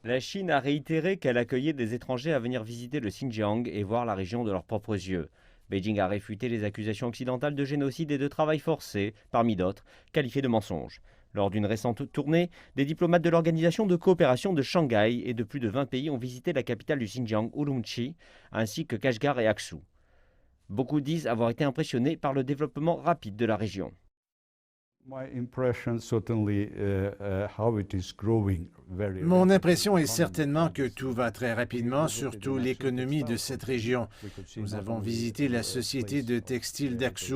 La Chine a réitéré qu'elle accueillait des étrangers à venir visiter le Xinjiang et voir la région de leurs propres yeux. Beijing a réfuté les accusations occidentales de génocide et de travail forcé, parmi d'autres, qualifiées de mensonges. Lors d'une récente tournée, des diplomates de l'Organisation de coopération de Shanghai et de plus de 20 pays ont visité la capitale du Xinjiang, Urumqi, ainsi que Kashgar et Aksu. Beaucoup disent avoir été impressionnés par le développement rapide de la région. Mon impression est certainement que tout va très rapidement, surtout l'économie de cette région. Nous avons visité la société de textile d'Aksu.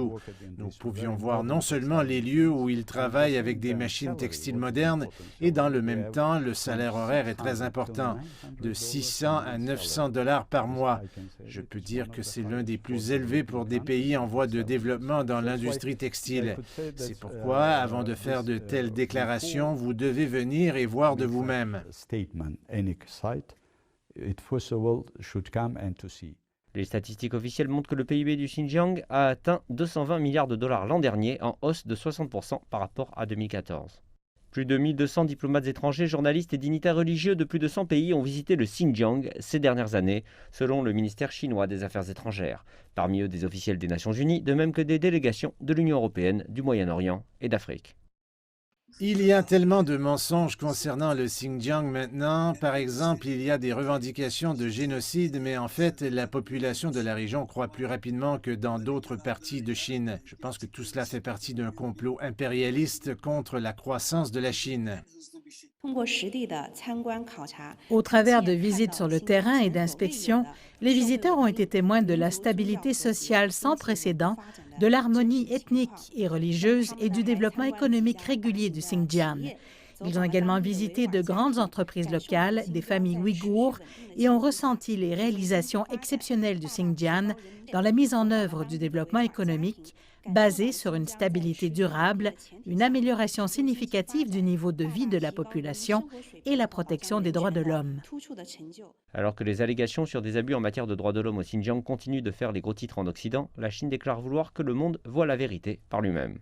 Nous pouvions voir non seulement les lieux où ils travaillent avec des machines textiles modernes, et dans le même temps, le salaire horaire est très important, de 600 à 900 dollars par mois. Je peux dire que c'est l'un des plus élevés pour des pays en voie de développement dans l'industrie textile. C'est pourquoi, avant de faire de telles déclarations, vous devez venir et voir de vous-même. Les statistiques officielles montrent que le PIB du Xinjiang a atteint 220 milliards de dollars l'an dernier, en hausse de 60% par rapport à 2014. Plus de 1200 diplomates étrangers, journalistes et dignitaires religieux de plus de 100 pays ont visité le Xinjiang ces dernières années, selon le ministère chinois des Affaires étrangères. Parmi eux, des officiels des Nations Unies, de même que des délégations de l'Union européenne, du Moyen-Orient et d'Afrique. Il y a tellement de mensonges concernant le Xinjiang maintenant. Par exemple, il y a des revendications de génocide, mais en fait, la population de la région croît plus rapidement que dans d'autres parties de Chine. Je pense que tout cela fait partie d'un complot impérialiste contre la croissance de la Chine. Au travers de visites sur le terrain et d'inspections, les visiteurs ont été témoins de la stabilité sociale sans précédent, de l'harmonie ethnique et religieuse et du développement économique régulier du Xinjiang. Ils ont également visité de grandes entreprises locales, des familles ouïghours et ont ressenti les réalisations exceptionnelles du Xinjiang dans la mise en œuvre du développement économique basé sur une stabilité durable, une amélioration significative du niveau de vie de la population et la protection des droits de l'homme. Alors que les allégations sur des abus en matière de droits de l'homme au Xinjiang continuent de faire les gros titres en Occident, la Chine déclare vouloir que le monde voie la vérité par lui-même.